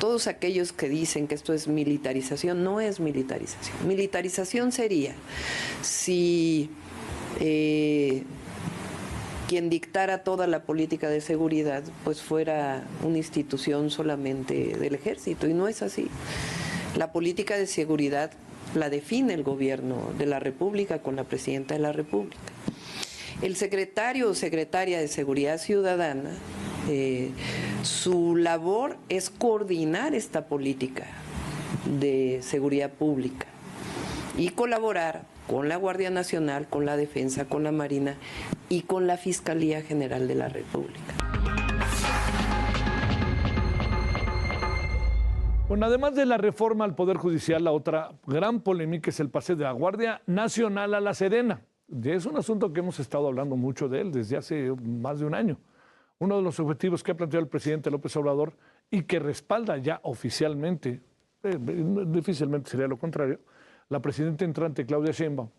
todos aquellos que dicen que esto es militarización, no es militarización. Militarización sería si quien dictara toda la política de seguridad pues fuera una institución solamente del ejército, y no es así. La política de seguridad la define el gobierno de la República con la presidenta de la República. El secretario o secretaria de Seguridad Ciudadana, su labor es coordinar esta política de seguridad pública y colaborar con la Guardia Nacional, con la Defensa, con la Marina y con la Fiscalía General de la República. Bueno, además de la reforma al Poder Judicial, la otra gran polémica es el pase de la Guardia Nacional a la Sedena. Es un asunto que hemos estado hablando mucho de él desde hace más de un año. Uno de los objetivos que ha planteado el presidente López Obrador y que respalda ya oficialmente, difícilmente sería lo contrario, la presidenta entrante Claudia Sheinbaum.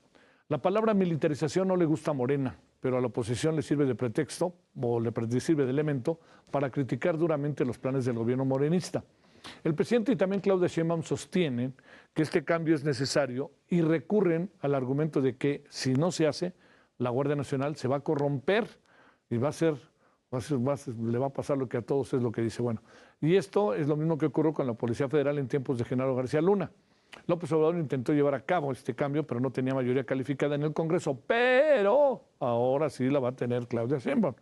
La palabra militarización no le gusta a Morena, pero a la oposición le sirve de pretexto o le sirve de elemento para criticar duramente los planes del gobierno morenista. El presidente y también Claudia Sheinbaum sostienen que este cambio es necesario y recurren al argumento de que si no se hace, la Guardia Nacional se va a corromper y le va a pasar lo que a todos es lo que dice. Bueno, y esto es lo mismo que ocurrió con la Policía Federal en tiempos de Genaro García Luna. López Obrador intentó llevar a cabo este cambio, pero no tenía mayoría calificada en el Congreso, pero ahora sí la va a tener Claudia Sheinbaum.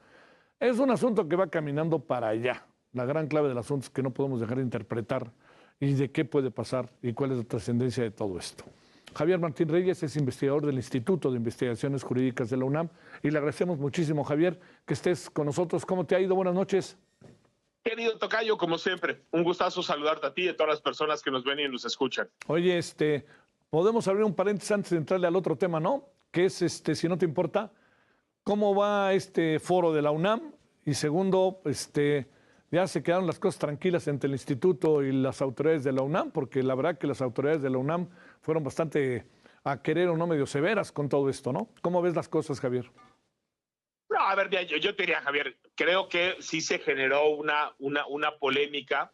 Es un asunto que va caminando para allá. La gran clave del asunto es que no podemos dejar de interpretar y de qué puede pasar y cuál es la trascendencia de todo esto. Javier Martín Reyes es investigador del Instituto de Investigaciones Jurídicas de la UNAM y le agradecemos muchísimo, Javier, que estés con nosotros. ¿Cómo te ha ido? Buenas noches. Querido tocayo, como siempre, un gustazo saludarte a ti y a todas las personas que nos ven y nos escuchan. Oye, podemos abrir un paréntesis antes de entrarle al otro tema, ¿no? Que es, si no te importa, ¿cómo va este foro de la UNAM? Y segundo, ya se quedaron las cosas tranquilas entre el instituto y las autoridades de la UNAM, porque la verdad que las autoridades de la UNAM fueron bastante a querer o no medio severas con todo esto, ¿no? ¿Cómo ves las cosas, Javier? No, a ver, yo te diría, Javier, creo que sí se generó una polémica,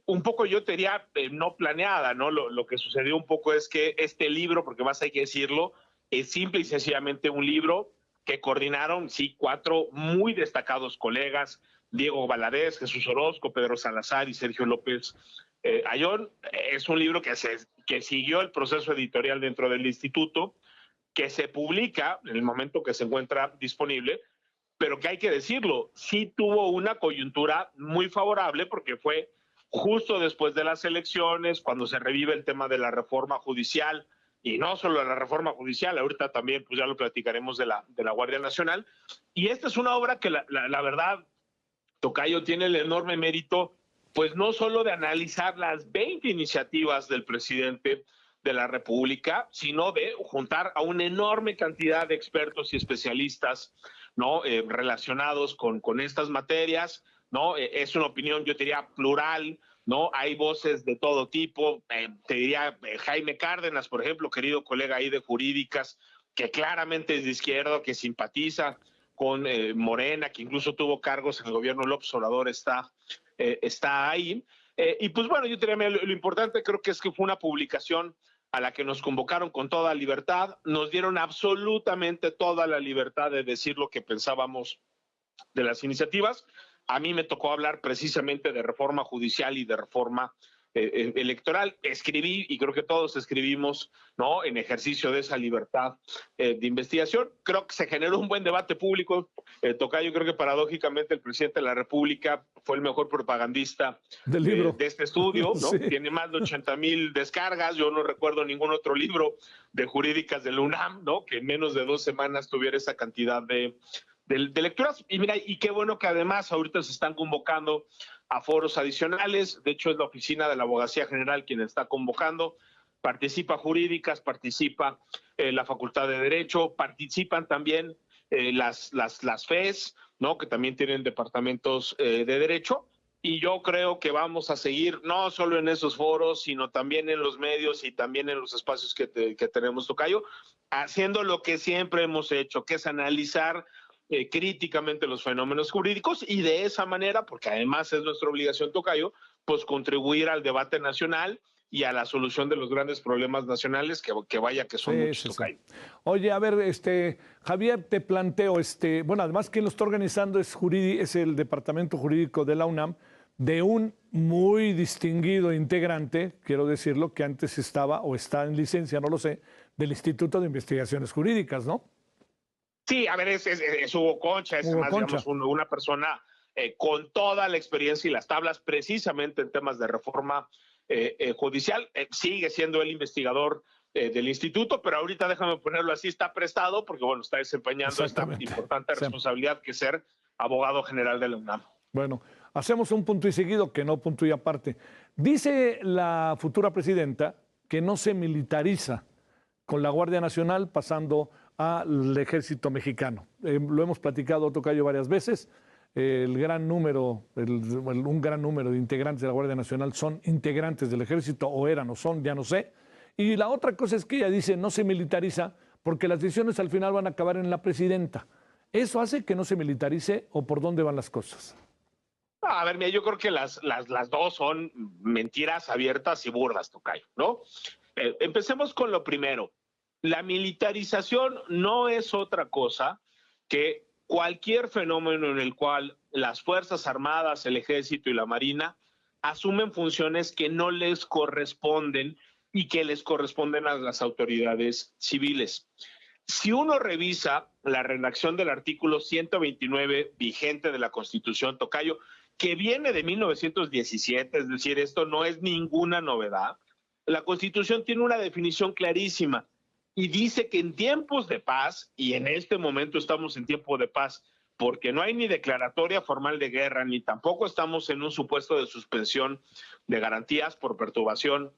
un poco yo te diría no planeada, ¿no? Lo que sucedió un poco es que este libro, porque más hay que decirlo, es simple y sencillamente un libro que coordinaron, sí, 4 muy destacados colegas, Diego Valadez, Jesús Orozco, Pedro Salazar y Sergio López Ayón. Es un libro que siguió el proceso editorial dentro del instituto, que se publica en el momento que se encuentra disponible, pero que hay que decirlo, sí tuvo una coyuntura muy favorable porque fue justo después de las elecciones, cuando se revive el tema de la reforma judicial, y no solo la reforma judicial, ahorita también pues ya lo platicaremos de la Guardia Nacional, y esta es una obra que la verdad, tocayo, tiene el enorme mérito, pues no solo de analizar las 20 iniciativas del presidente de la República, sino de juntar a una enorme cantidad de expertos y especialistas, ¿no? Relacionados con estas materias, ¿no? Es una opinión, yo diría, plural, ¿no? Hay voces de todo tipo, te diría Jaime Cárdenas, por ejemplo, querido colega ahí de Jurídicas, que claramente es de izquierda, que simpatiza con Morena, que incluso tuvo cargos en el gobierno López Obrador, está ahí. Y pues bueno, yo diría, lo importante creo que es que fue una publicación a la que nos convocaron con toda libertad, nos dieron absolutamente toda la libertad de decir lo que pensábamos de las iniciativas. A mí me tocó hablar precisamente de reforma judicial y de reforma electoral. Escribí, y creo que todos escribimos, ¿no?, en ejercicio de esa libertad de investigación. Creo que se generó un buen debate público. Tocayo, creo que paradójicamente el presidente de la República fue el mejor propagandista del libro de este estudio, ¿no? Sí. Tiene más de 80,000 descargas. Yo no recuerdo ningún otro libro de Jurídicas de la UNAM, ¿no?, que en menos de 2 semanas tuviera esa cantidad de lecturas. Y mira, y qué bueno que además ahorita se están convocando a foros adicionales. De hecho, es la Oficina de la Abogacía General quien está convocando. Participa Jurídicas, participa la Facultad de Derecho, participan también las FES, ¿no?, que también tienen departamentos de Derecho. Y yo creo que vamos a seguir no solo en esos foros, sino también en los medios y también en los espacios que tenemos, tocayo, haciendo lo que siempre hemos hecho, que es analizar críticamente los fenómenos jurídicos, y de esa manera, porque además es nuestra obligación, tocayo, pues contribuir al debate nacional y a la solución de los grandes problemas nacionales, que vaya que son muchos. Sí. Oye, a ver, Javier, te planteo, bueno, además quien lo está organizando es el Departamento Jurídico de la UNAM, de un muy distinguido integrante, quiero decirlo, que antes estaba o está en licencia, no lo sé, del Instituto de Investigaciones Jurídicas, ¿no? Sí, a ver, es Hugo Concha, es más, digamos, una persona con toda la experiencia y las tablas precisamente en temas de reforma judicial. Sigue siendo el investigador del instituto, pero ahorita, déjame ponerlo así, está prestado porque, bueno, está desempeñando esta importante responsabilidad que es ser abogado general de la UNAM. Bueno, hacemos un punto y seguido, que no punto y aparte. Dice la futura presidenta que no se militariza con la Guardia Nacional pasando al ejército mexicano. Lo hemos platicado, Tocayo, varias veces. Un gran número de integrantes de la Guardia Nacional son integrantes del ejército, o eran o son, ya no sé. Y la otra cosa es que ella dice no se militariza porque las decisiones al final van a acabar en la presidenta. ¿Eso hace que no se militarice o por dónde van las cosas? A ver, mira, yo creo que las dos son mentiras abiertas y burdas, Tocayo, ¿no? Empecemos con lo primero. La militarización no es otra cosa que cualquier fenómeno en el cual las Fuerzas Armadas, el Ejército y la Marina asumen funciones que no les corresponden y que les corresponden a las autoridades civiles. Si uno revisa la redacción del artículo 129 vigente de la Constitución, Tocayo, que viene de 1917, es decir, esto no es ninguna novedad, la Constitución tiene una definición clarísima y dice que en tiempos de paz, y en este momento estamos en tiempo de paz, porque no hay ni declaratoria formal de guerra, ni tampoco estamos en un supuesto de suspensión de garantías por perturbación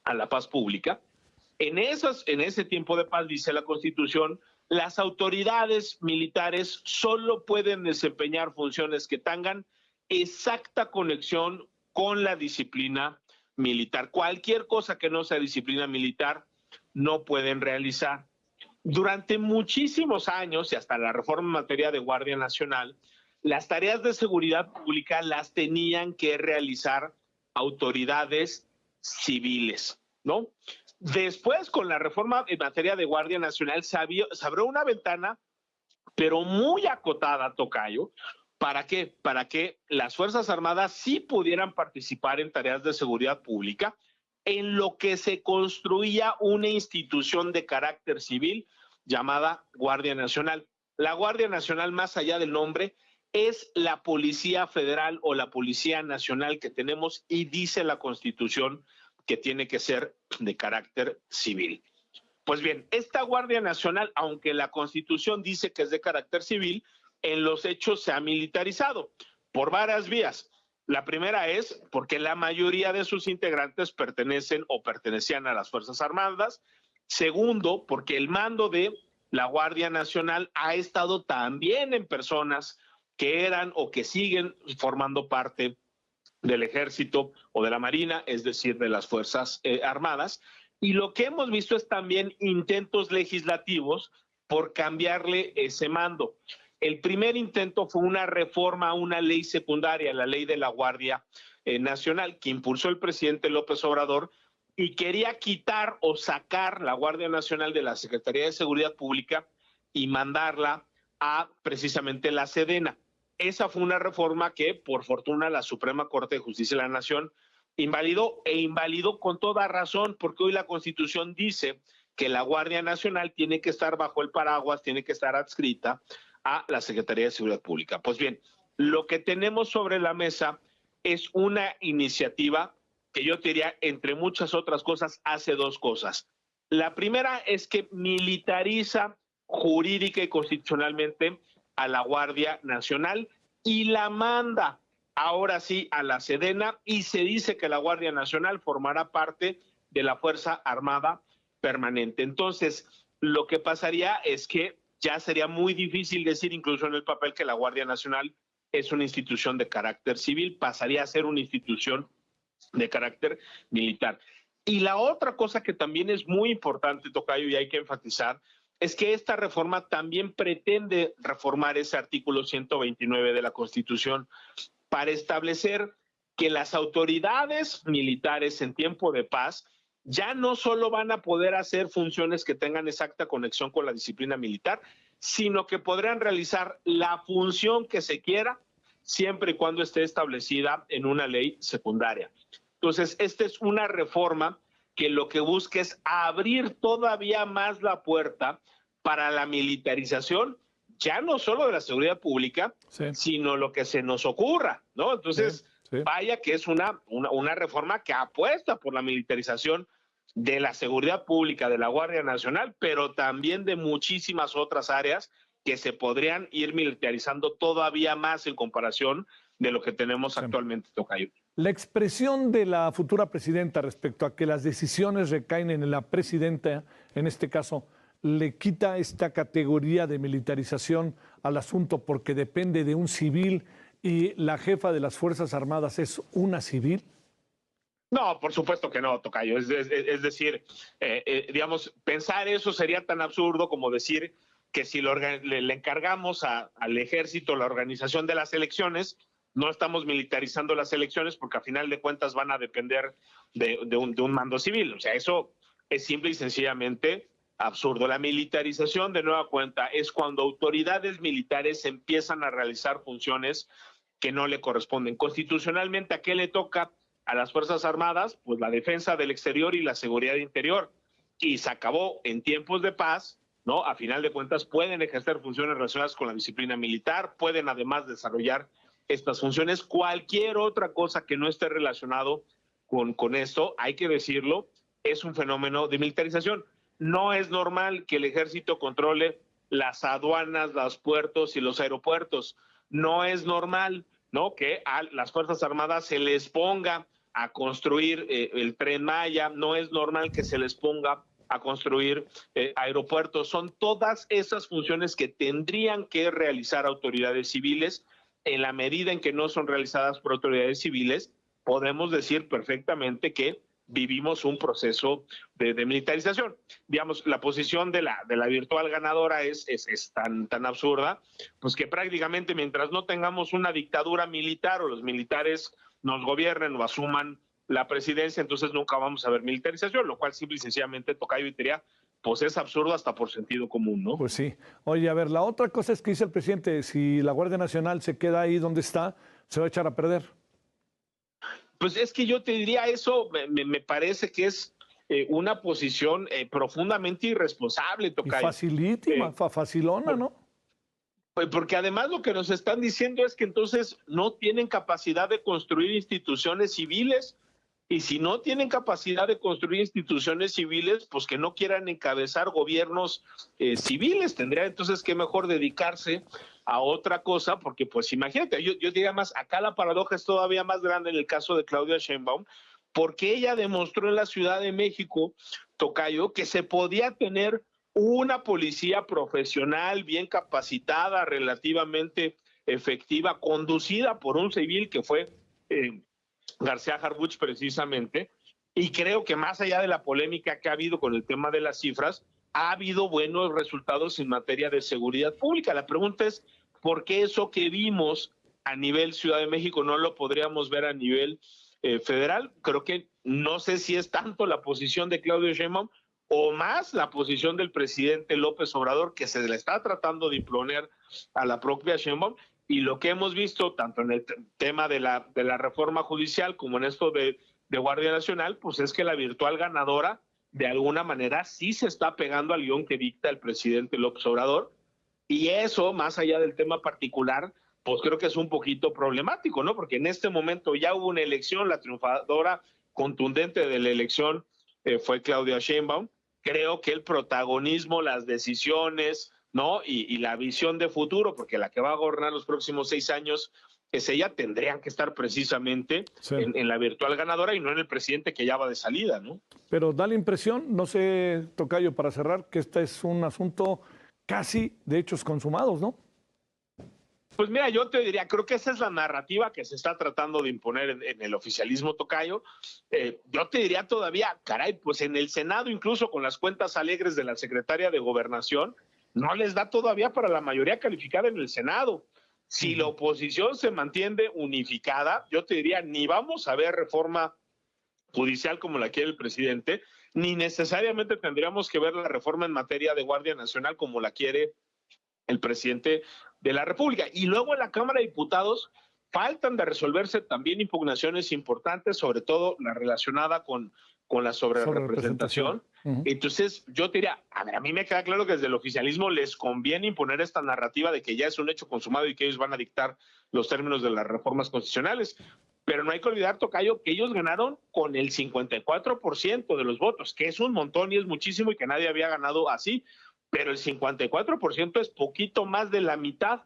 a la paz pública. En ese tiempo de paz, dice la Constitución, las autoridades militares solo pueden desempeñar funciones que tengan exacta conexión con la disciplina militar. Cualquier cosa que no sea disciplina militar no pueden realizar. Durante muchísimos años y hasta la reforma en materia de Guardia Nacional, las tareas de seguridad pública las tenían que realizar autoridades civiles, ¿no? Después, con la reforma en materia de Guardia Nacional, se abrió una ventana, pero muy acotada, Tocayo. ¿Para qué? Para que las Fuerzas Armadas sí pudieran participar en tareas de seguridad pública, en lo que se construía una institución de carácter civil llamada Guardia Nacional. La Guardia Nacional, más allá del nombre, es la Policía Federal o la Policía Nacional que tenemos, y dice la Constitución que tiene que ser de carácter civil. Pues bien, esta Guardia Nacional, aunque la Constitución dice que es de carácter civil, en los hechos se ha militarizado por varias vías. La primera es porque la mayoría de sus integrantes pertenecen o pertenecían a las Fuerzas Armadas. Segundo, porque el mando de la Guardia Nacional ha estado también en personas que eran o que siguen formando parte del Ejército o de la Marina, es decir, de las Fuerzas Armadas. Y lo que hemos visto es también intentos legislativos por cambiarle ese mando. El primer intento fue una reforma a una ley secundaria, la ley de la Guardia Nacional, que impulsó el presidente López Obrador y quería quitar o sacar la Guardia Nacional de la Secretaría de Seguridad Pública y mandarla a precisamente la Sedena. Esa fue una reforma que, por fortuna, la Suprema Corte de Justicia de la Nación invalidó, e invalidó con toda razón, porque hoy la Constitución dice que la Guardia Nacional tiene que estar bajo el paraguas, tiene que estar adscrita a la Secretaría de Seguridad Pública. Pues bien, lo que tenemos sobre la mesa es una iniciativa que yo te diría, entre muchas otras cosas, hace dos cosas. La primera es que militariza jurídica y constitucionalmente a la Guardia Nacional y la manda ahora sí a la Sedena, y se dice que la Guardia Nacional formará parte de la Fuerza Armada Permanente. Entonces, lo que pasaría es que ya sería muy difícil decir, incluso en el papel, que la Guardia Nacional es una institución de carácter civil, pasaría a ser una institución de carácter militar. Y la otra cosa que también es muy importante, Tocayo, y hay que enfatizar, es que esta reforma también pretende reformar ese artículo 129 de la Constitución para establecer que las autoridades militares en tiempo de paz ya no solo van a poder hacer funciones que tengan exacta conexión con la disciplina militar, sino que podrán realizar la función que se quiera siempre y cuando esté establecida en una ley secundaria. Entonces, esta es una reforma que lo que busca es abrir todavía más la puerta para la militarización, ya no solo de la seguridad pública, sino lo que se nos ocurra, ¿no? Entonces, vaya que es una reforma que apuesta por la militarización de la seguridad pública, de la Guardia Nacional, pero también de muchísimas otras áreas que se podrían ir militarizando todavía más en comparación de lo que tenemos actualmente, Tocayo. La expresión de la futura presidenta respecto a que las decisiones recaen en la presidenta, en este caso, ¿le quita esta categoría de militarización al asunto porque depende de un civil y la jefa de las Fuerzas Armadas es una civil? No, por supuesto que no, Tocayo. Es decir, digamos, pensar eso sería tan absurdo como decir que si le encargamos al ejército la organización de las elecciones, no estamos militarizando las elecciones porque a final de cuentas van a depender de un mando civil. O sea, eso es simple y sencillamente absurdo. La militarización, de nueva cuenta, es cuando autoridades militares empiezan a realizar funciones que no le corresponden. Constitucionalmente, ¿a qué le toca a las Fuerzas Armadas? Pues la defensa del exterior y la seguridad interior. Y se acabó en tiempos de paz, ¿no? A final de cuentas pueden ejercer funciones relacionadas con la disciplina militar, pueden además desarrollar estas funciones. Cualquier otra cosa que no esté relacionado con esto, hay que decirlo, es un fenómeno de militarización. No es normal que el ejército controle las aduanas, los puertos y los aeropuertos. No es normal, ¿no?, que a las Fuerzas Armadas se les ponga a construir el Tren Maya. No es normal que se les ponga a construir aeropuertos. Son todas esas funciones que tendrían que realizar autoridades civiles. En la medida en que no son realizadas por autoridades civiles, podemos decir perfectamente que vivimos un proceso de militarización. Digamos, la posición de la virtual ganadora es tan absurda, pues que prácticamente mientras no tengamos una dictadura militar o los militares nos gobiernen o asuman la presidencia, entonces nunca vamos a ver militarización, lo cual simple y sencillamente, Tocayo, y diría, pues es absurdo hasta por sentido común, ¿no? Pues sí. Oye, a ver, la otra cosa es que dice el presidente, si la Guardia Nacional se queda ahí donde está, se va a echar a perder. Pues es que yo te diría eso, me parece que es una posición profundamente irresponsable, Tocayo. Y facilísima, facilona, ¿no? Pues porque además lo que nos están diciendo es que entonces no tienen capacidad de construir instituciones civiles, y si no tienen capacidad de construir instituciones civiles, pues que no quieran encabezar gobiernos civiles. Tendría entonces que mejor dedicarse a otra cosa, porque pues imagínate, yo diría más, acá la paradoja es todavía más grande en el caso de Claudia Sheinbaum, porque ella demostró en la Ciudad de México, Tocayo, que se podía tener una policía profesional, bien capacitada, relativamente efectiva, conducida por un civil que fue García Harfuch precisamente, y creo que más allá de la polémica que ha habido con el tema de las cifras, ha habido buenos resultados en materia de seguridad pública. La pregunta es, ¿por qué eso que vimos a nivel Ciudad de México no lo podríamos ver a nivel federal? Creo que no sé si es tanto la posición de Claudio Sheinbaum o más la posición del presidente López Obrador, que se le está tratando de imponer a la propia Sheinbaum. Y lo que hemos visto, tanto en el tema de la reforma judicial como en esto de Guardia Nacional, pues es que la virtual ganadora, de alguna manera, sí se está pegando al guión que dicta el presidente López Obrador. Y eso, más allá del tema particular, pues creo que es un poquito problemático, ¿no? Porque en este momento ya hubo una elección, la triunfadora contundente de la elección fue Claudia Sheinbaum. Creo que el protagonismo, las decisiones, ¿no?, y la visión de futuro, porque la que va a gobernar los próximos 6 años es ella, tendrían que estar precisamente en la virtual ganadora y no en el presidente que ya va de salida, ¿no? Pero da la impresión, no sé, Tocayo, para cerrar, que este es un asunto casi de hechos consumados, ¿no? Pues mira, yo te diría, creo que esa es la narrativa que se está tratando de imponer en el oficialismo, Tocayo. Yo te diría todavía, caray, pues en el Senado, incluso con las cuentas alegres de la secretaria de Gobernación, no les da todavía para la mayoría calificada en el Senado. Si la oposición se mantiene unificada, yo te diría, ni vamos a ver reforma judicial como la quiere el presidente, ni necesariamente tendríamos que ver la reforma en materia de Guardia Nacional como la quiere el presidente de la República. Y luego en la Cámara de Diputados faltan de resolverse también impugnaciones importantes, sobre todo la relacionada con la sobrerepresentación. Entonces, yo te diría, a mí me queda claro que desde el oficialismo les conviene imponer esta narrativa de que ya es un hecho consumado y que ellos van a dictar los términos de las reformas constitucionales. Pero no hay que olvidar, Tocayo, que ellos ganaron con el 54% de los votos, que es un montón y es muchísimo y que nadie había ganado así, pero el 54% es poquito más de la mitad.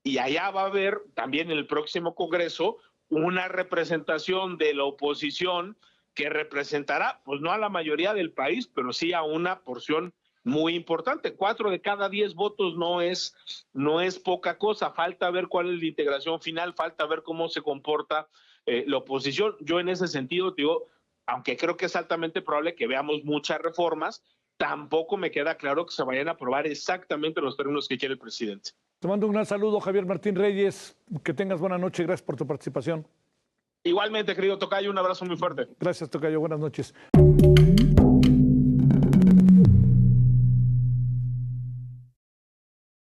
Y allá va a haber también en el próximo Congreso una representación de la oposición que representará, pues no a la mayoría del país, pero sí a una porción muy importante. 4 de cada 10 votos no es poca cosa. Falta ver cuál es la integración final, falta ver cómo se comporta la oposición. Yo en ese sentido, digo, aunque creo que es altamente probable que veamos muchas reformas, tampoco me queda claro que se vayan a aprobar exactamente los términos que quiere el presidente. Te mando un gran saludo, Javier Martín Reyes. Que tengas buena noche. Gracias por tu participación. Igualmente, querido Tocayo, un abrazo muy fuerte. Gracias, Tocayo. Buenas noches.